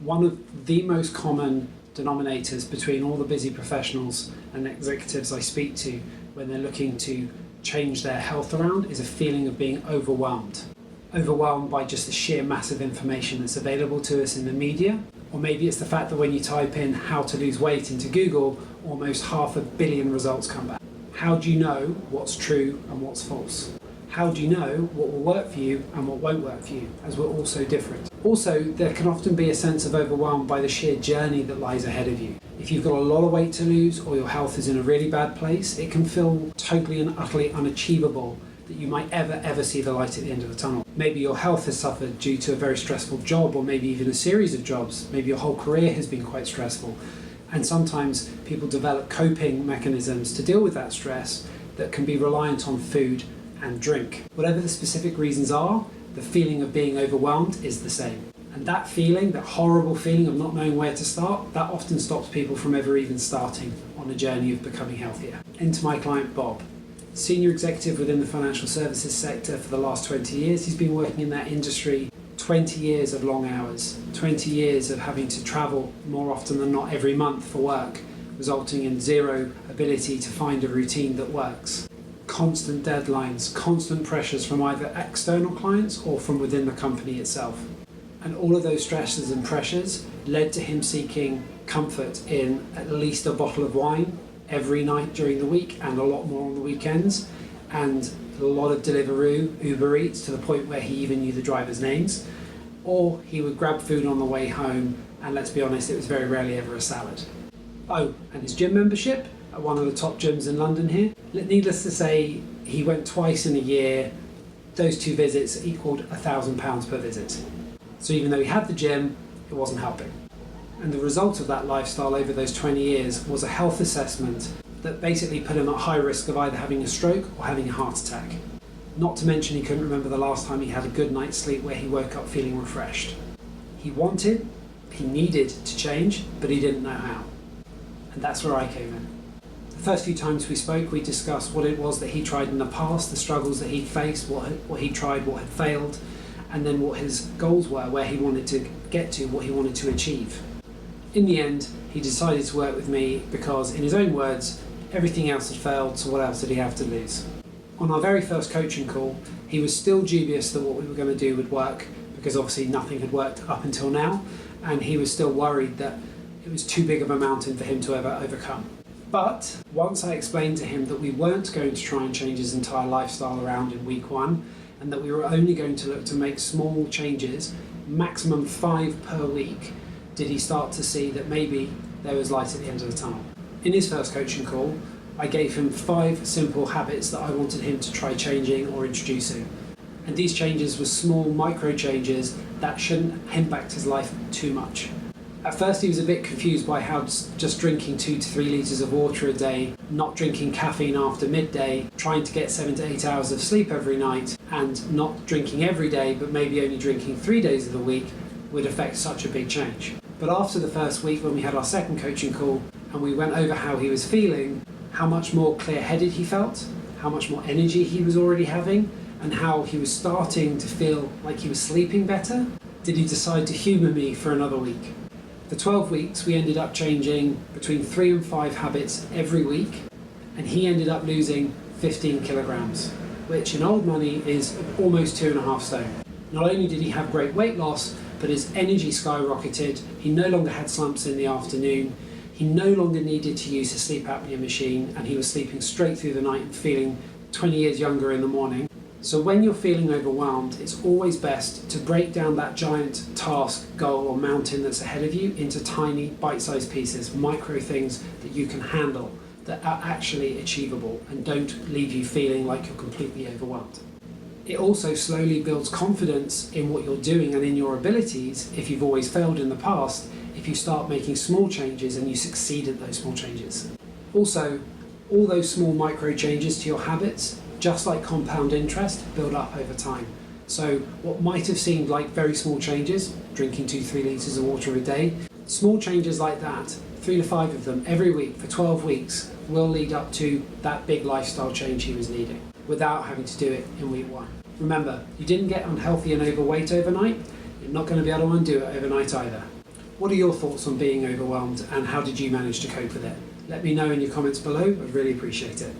One of the most common denominators between all the busy professionals and executives I speak to when they're looking to change their health around is a feeling of being overwhelmed. Overwhelmed by just the sheer massive information that's available to us in the media, or maybe it's the fact that when you type in how to lose weight into Google, almost 500 million results come back. How do you know what's true and what's false? How do you know what will work for you and what won't work for you, as we're all so different? Also, there can often be a sense of overwhelm by the sheer journey that lies ahead of you. If you've got a lot of weight to lose or your health is in a really bad place, it can feel totally and utterly unachievable that you might ever see the light at the end of the tunnel. Maybe your health has suffered due to a very stressful job, or maybe even a series of jobs. Maybe your whole career has been quite stressful. And sometimes people develop coping mechanisms to deal with that stress that can be reliant on food and drink. Whatever the specific reasons are, the feeling of being overwhelmed is the same. And that feeling, that horrible feeling of not knowing where to start, that often stops people from ever even starting on a journey of becoming healthier. Enter my client Bob. Senior executive within the financial services sector for the last 20 years. He's been working in that industry 20 years of long hours, 20 years of having to travel more often than not every month for work, resulting in zero ability to find a routine that works. Constant deadlines, constant pressures from either external clients or from within the company itself. And all of those stresses and pressures led to him seeking comfort in at least a bottle of wine every night during the week and a lot more on the weekends, and a lot of Deliveroo, Uber Eats, to the point where he even knew the drivers' names. Or he would grab food on the way home, and let's be honest, it was very rarely ever a salad. Oh, and his gym membership at one of the top gyms in London here. Needless to say, he went twice in a year. Those 2 visits equaled £1,000 per visit. So even though he had the gym, it wasn't helping. And the result of that lifestyle over those 20 years was a health assessment that basically put him at high risk of either having a stroke or having a heart attack. Not to mention he couldn't remember the last time he had a good night's sleep where he woke up feeling refreshed. He needed to change, but he didn't know how. And that's where I came in. The first few times we spoke, we discussed what it was that he tried in the past, the struggles that he'd faced, what he tried, what had failed, and then what his goals were, where he wanted to get to, what he wanted to achieve. In the end, he decided to work with me because, in his own words, everything else had failed, so what else did he have to lose? On our very first coaching call, he was still dubious that what we were going to do would work, because obviously nothing had worked up until now, and he was still worried that it was too big of a mountain for him to ever overcome. But once I explained to him that we weren't going to try and change his entire lifestyle around in week 1, and that we were only going to look to make small changes, maximum 5 per week, did he start to see that maybe there was light at the end of the tunnel. In his first coaching call, I gave him 5 simple habits that I wanted him to try changing or introducing. And these changes were small micro changes that shouldn't impact his life too much. At first he was a bit confused by how just drinking 2 to 3 litres of water a day, not drinking caffeine after midday, trying to get 7 to 8 hours of sleep every night, and not drinking every day but maybe only drinking 3 days of the week would affect such a big change. But after the first week, when we had our second coaching call and we went over how he was feeling, how much more clear-headed he felt, how much more energy he was already having, and how he was starting to feel like he was sleeping better, did he decide to humour me for another week. For 12 weeks, we ended up changing between 3 and 5 habits every week, and he ended up losing 15 kilograms, which in old money is almost 2.5 stone. Not only did he have great weight loss, but his energy skyrocketed. He no longer had slumps in the afternoon. He no longer needed to use his sleep apnea machine, and he was sleeping straight through the night and feeling 20 years younger in the morning. So when you're feeling overwhelmed, it's always best to break down that giant task, goal or mountain that's ahead of you into tiny bite-sized pieces, micro things that you can handle, that are actually achievable and don't leave you feeling like you're completely overwhelmed. It also slowly builds confidence in what you're doing and in your abilities if you've always failed in the past, if you start making small changes and you succeed at those small changes. Also, all those small micro changes to your habits, just like compound interest, build up over time. So what might have seemed like very small changes, drinking 2-3 litres of water a day, small changes like that, 3 to 5 of them every week for 12 weeks, will lead up to that big lifestyle change he was needing, without having to do it in week 1. Remember, you didn't get unhealthy and overweight overnight, you're not going to be able to undo it overnight either. What are your thoughts on being overwhelmed and how did you manage to cope with it? Let me know in your comments below, I'd really appreciate it.